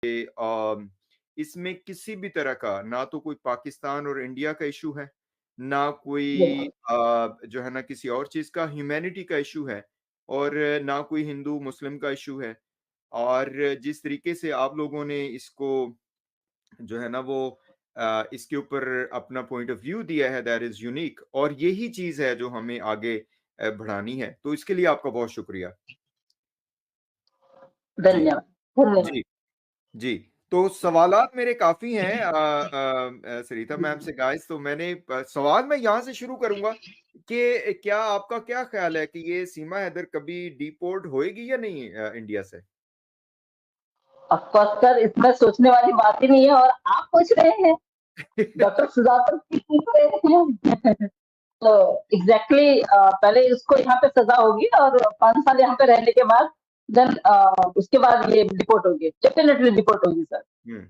इसमें किसी भी तरह का ना तो कोई पाकिस्तान और इंडिया का इश्यू है, ना कोई बिल्कुल। जो है ना किसी और चीज़ का ह्यूमैनिटी का इश्यू है और ना कोई हिंदू-मुस्लिम का इश्यू है। और जिस तरीके से आप लोगों ने इसको जो है ना वो इसके ऊपर अपना पॉइंट ऑफ व्यू दिया है दैट इज़ यूनिक और यही चीज़ है जो हमें आगे बढ़ानी है। तो इसके लिए आपका बहुत शुक्रिया। जी, धन्यवाद, धन्यवाद। जी। जी, तो सवालात मेरे काफ़ी हैं सरिता मैम से गाइस तो मैंने सवाल मैं यहाँ से शुरू करूँगा कि क्या आपका क्या ख़्याल है कि ये सीमा हैदर कभी डिपोर्ट होएगी या नहीं इंडिया से? ऑफ कोर्स सर, इसमें सोचने वाली बात ही नहीं है और आप पूछ रहे हैं, डॉक्टर सुजाता जी पूछ रहे हैं। तो एग्ज़ैक्टली पहले इसको यहाँ पे सज़ा होगी और 5 साल यहाँ पे रहने के बाद देन उसके बाद ये डिपोर्ट होगी। डेफिनिटली डिपोर्ट होगी सर। हुँ,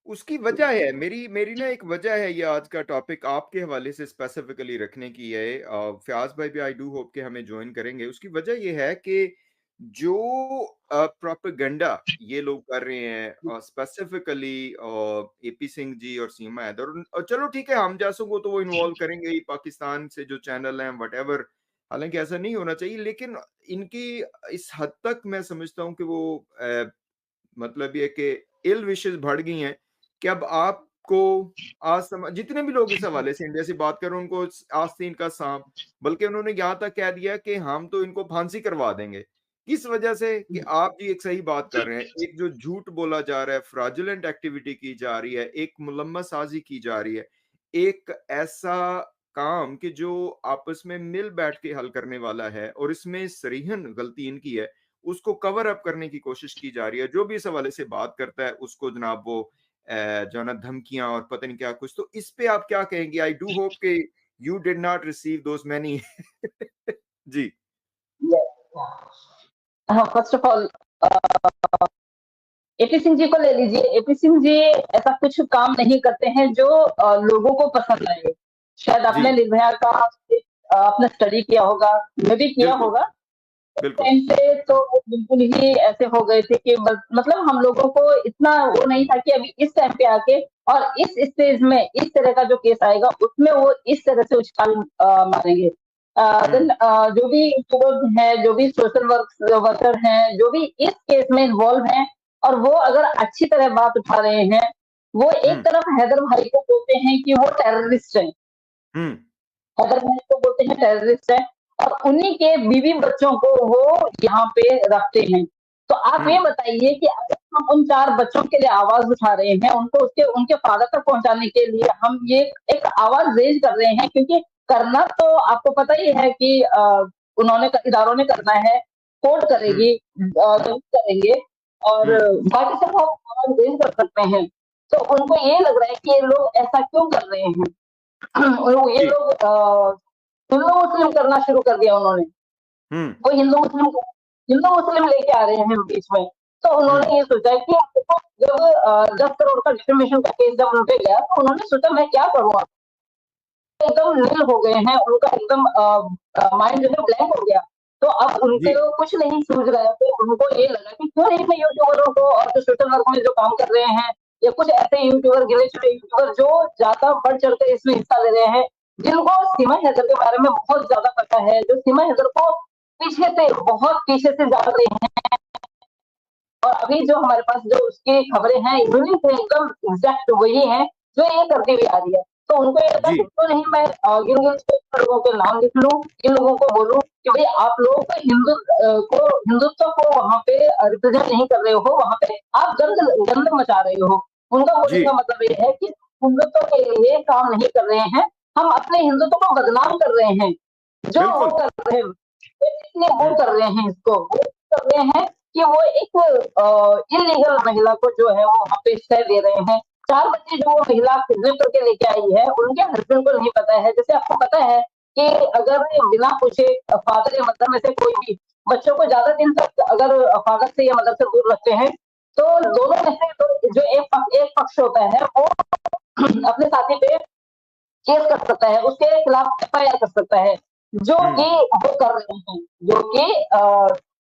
उसकी वजह है मेरी मेरी ना एक वजह है ये आज का टॉपिक आपके हवाले से स्पेसिफिकली रखने की है फ़याज़ भाई भी आई डू होप कि हमें जॉइन करेंगे। उसकी वजह ये है कि जो प्रोपेगेंडा ये लोग कर रहे हैं स्पेसिफिकली एपी सिंह जी और सीमा हैदर और चलो ठीक है हम जैसों को तो वो इन्वॉल्व करेंगे ही पाकिस्तान से जो चैनल हैं व्हाटएवर हालाँकि ऐसा नहीं होना चाहिए लेकिन इनकी इस हद तक मैं समझता हूँ कि वो मतलब ये कि इल विशेस बढ़ गई हैं कि अब आपको आज जितने भी लोग इस हवाले से इंडिया से बात कर रहे हैं उनको आस्तीन का सांप बल्कि उन्होंने यहाँ तक कह दिया कि हम तो इनको फांसी करवा देंगे किस वजह से कि आप जी एक सही बात कर रहे हैं एक जो झूठ बोला जा रहा है फ्रॉडुलेंट एक्टिविटी की जा रही है एक मुलम्मा साजी की जा रही है एक ऐसा काम कि जो आपस में मिल बैठ के हल करने वाला है और इसमें सरीहन गलती इनकी है उसको कवर अप करने की कोशिश की जा रही है। जो भी इस हवाले से बात करता है उसको जनाब वो जो है ना धमकियाँ और पता नहीं क्या कुछ। तो इस पे आप क्या कहेंगे? आई डू होप कि you did not receive those many जी, हाँ, first of all A P Singh ji को ले लीजिए। एपी सिंह जी ऐसा कुछ काम नहीं करते हैं जो लोगों को पसंद आए। शायद आपने जी, निर्भया का आपने स्टडी किया होगा, मे बी किया बिल्कुल, होगा। बिल्कुल। टाइम पे तो वो बिल्कुल ही ऐसे हो गए थे कि बस मतलब हम लोगों को इतना वो नहीं था कि अभी इस टाइम पे आके और इस स्टेज में इस तरह का जो केस आएगा उसमें वो इस तरह से उछाल मारेंगे। हुँ, देन जो भी यूट्यूबर्स हैं, जो भी सोशल वर्कर हैं, जो भी इस केस में इन्वॉल्व हैं और वो अगर अच्छी तरह बात उठा रहे हैं, वो एक हुँ, तरफ हैदर भाई को बोलते हैं कि वो टेररिस्ट हैं। हुँ, अगर मैं इसको बोलते हैं टेररिस्ट है और उन्हीं के बीवी बच्चों को वो यहाँ पे रखते हैं। तो आप हुँ, ये बताइए कि अगर हम उन 4 बच्चों के लिए आवाज़ उठा रहे हैं, उनको उसके उनके फादर तक पहुँचाने के लिए हम ये एक आवाज़ रेज़ कर रहे हैं क्योंकि करना तो आपको पता ही है कि उन्होंने इदारों ने करना है, कोर्ट हुँ, करेगी जज करेंगे और हुँ, बाकी सब हम आवाज़ रेज़ कर सकते हैं। तो उनको ये लग रहा है कि ये लोग ऐसा क्यों कर रहे हैं? और ये जी, लोग हिंदू मुस्लिम करना शुरू कर दिया उन्होंने। हुँ, वो हिंदू मुस्लिम लेके आ रहे हैं बीच में। तो हुँ, उन्होंने ये सोचा कि देखो जब 10 करोड़ का डिफेमेशन का केस जब उन पे गया तो उन्होंने सोचा मैं क्या करूँ अब? एकदम नील हो गए हैं, उनका एकदम माइंड जो है ब्लैंक हो गया। तो अब उनके जी, कुछ नहीं सूझ रहा है, तो उनको ये लगा कि क्यों नहीं मैं यूट्यूबरों को और जो सोशल वर्क में जो काम कर रहे हैं या कुछ ऐसे यूट्यूबर गिने-चुने यूट्यूबर जो ज़्यादा बढ़-चढ़ कर इसमें हिस्सा ले रहे हैं, जिनको सीमा हैदर के बारे में बहुत ज़्यादा पता है, जो सीमा हैदर को पीछे से बहुत पीछे से जान रहे हैं और अभी जो हमारे पास जो उसकी खबरें हैं, यूनिक है एकदम एग्ज़ैक्ट वही हैं, जो ये करती हुई आ रही है। तो उनको ये लगा जी, कि क्यों नहीं मैं गिन-गिन के लोगों के नाम लिख लूँ, इन लोगों को बोलूँ कि भई आप लोग हिंदुत्व को वहाँ पे रिप्रेज़ेंट नहीं कर रहे हो, वहाँ पे आप गंद मचा रहे हो। उनका बोलने जी, का मतलब ये है कि हिंदुत्व के लिए काम नहीं कर रहे हैं, हम अपने हिंदुत्व को बदनाम कर रहे हैं। जो वो बिल्कुल। कर रहे हैं, इसलिए वो हुँ, कर रहे हैं इसको, वो कर रहे हैं कि वो एक इल्लीगल महिला को जो है वो वहाँ पे स्टे दे रहे हैं। 4 बच्चे जो वो महिला किडनैप करके लेके आई है, उनके हस्बैंड को नहीं पता है। जैसे आपको पता है कि अगर बिना पूछे फादर या मदर में से कोई भी बच्चों को ज़्यादा दिन तक अगर फादर से या मदर से दूर रखते हैं, तो दोनों में से तो जो एक पक्ष होता है, वो अपने साथी पे केस कर सकता है, उसके खिलाफ एफआईआर कर सकता है, जो हुँ, कि वो कर रहे हैं, जो कि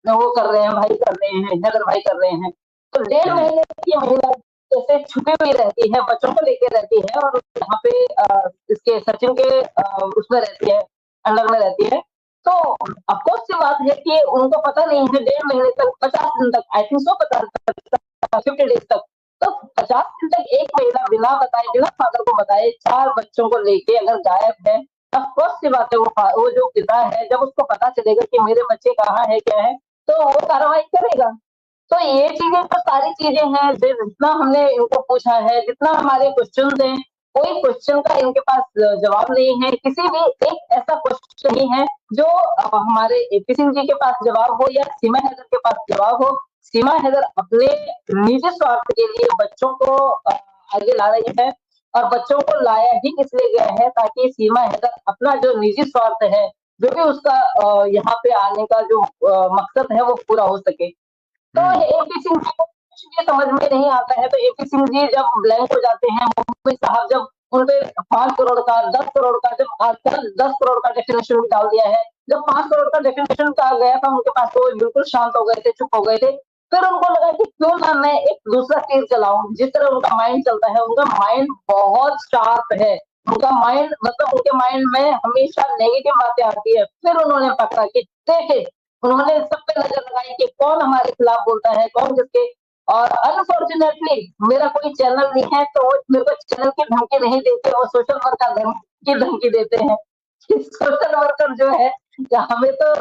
वो कर रहे हैं, भाई कर रहे हैं, हैदर भाई कर रहे हैं। तो 1.5 महीने की महिला जैसे छुपी हुई रहती है, बच्चों को लेके रहती है और यहाँ पे इसके सचिन के उसमें रहती है, अंडर में रहती है। तो अफकोर्स सी बात है कि उनको पता नहीं है 1.5 महीने तक, 50 दिन तक, आई थिंक सो 50 डेज तक, तो 50 दिन तक एक महिला बिना बताए, बिना फादर को बताए 4 बच्चों को लेके अगर गायब है, अफकोर्स सी बात है वो जो पिता है, जब उसको पता चलेगा कि मेरे बच्चे कहाँ है, क्या है, तो वो कार्रवाई करेगा। तो ये चीजें तो सारी चीजें हैं, जितना हमने इनको पूछा है, जितना हमारे क्वेश्चन हैं, कोई क्वेश्चन का इनके पास जवाब नहीं है। किसी भी एक ऐसा क्वेश्चन नहीं है जो हमारे एपी सिंह जी के पास जवाब हो या सीमा हैदर के पास जवाब हो। सीमा हैदर अपने निजी स्वार्थ के लिए बच्चों को आगे ला रही है, और बच्चों को लाया ही इसलिए गया है ताकि सीमा हैदर अपना जो निजी स्वार्थ है, जो भी उसका यहाँ पे आने का जो मकसद है, वो पूरा हो सके। तो एपी सिंह जी को कुछ भी समझ में नहीं आता है, तो एपी सिंह जी जब ब्लैंक हो जाते हैं, मुंबई साहब जब उनपे 5 करोड़ का, 10 करोड़ का, जब आजकल 10 करोड़ का डेफिनेशन भी डाल दिया है, जब 5 करोड़ का डेफिनेशन का गया था उनके पास, तो बिल्कुल शांत हो गए थे, चुप हो गए थे। फिर उनको लगा कि क्यों ना मैं एक दूसरा तीर चलाऊं। जिस तरह उनका माइंड चलता है, उनका माइंड बहुत शार्प है, उनका माइंड मतलब उनके माइंड में हमेशा नेगेटिव बातें आती है। फिर उन्होंने पकड़ा कि देखे, उन्होंने सब पे नजर लगाई कि कौन हमारे खिलाफ बोलता है, कौन किसके। और अनफॉर्चुनेटली मेरा कोई चैनल नहीं है, तो वो मेरे को चैनल की धमकी नहीं देते, वो सोशल वर्कर की धमकी देते हैं। सोशल वर्कर जो है, हमें तो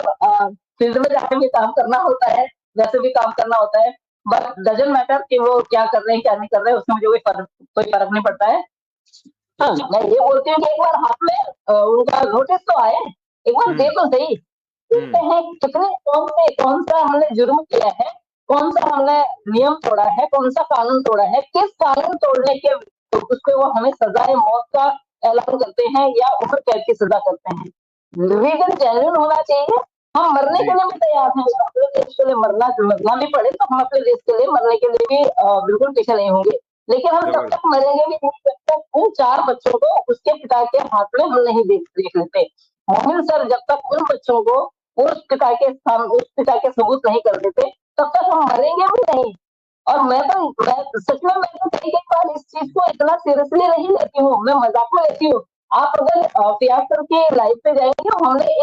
फील्ड में जाके भी काम करना होता है, वैसे भी काम करना होता है, बट डजेंट मैटर कि वो क्या कर रहे हैं, क्या नहीं कर रहे हैं, उसमें मुझे कोई फर्क नहीं पड़ता है। हाँ, मैं ये बोलती हूँ कि एक बार हाथ में उनका नोटिस तो आए, एक बार दे तो सही। देखते हैं कितने कौन सा हमने जुर्म किया है, कौन सा हमने नियम तोड़ा है, कौन सा कानून तोड़ा है, किस कानून तोड़ने के उसपे वो हमें सजाए मौत का ऐलान करते हैं या उम्र कैद की सजा करते हैं। रीजन जेन्युइन होना चाहिए। हम मरने के जी, लिए भी तैयार हैं, अगर अपने देश के लिए मरना भी पड़े तो हम अपने देश के लिए मरने के लिए भी बिल्कुल पीछे नहीं होंगे। लेकिन हम तब तक जबरदस्त। मरेंगे भी नहीं जब तक उन 4 बच्चों को उसके पिता के हाथ में हम नहीं देख लेते। मोमिन सर जब तक उन बच्चों को उस पिता के सबूत नहीं कर देते, तब तक हम मरेंगे भी नहीं। और मैं सच में मैं तो कई कई बार इस चीज को इतना सीरियसली नहीं लेती हूँ, मैं मजाक में लेती हूँ। आप अगर पियाज सर की लाइफ पे जाएंगे, हमने एक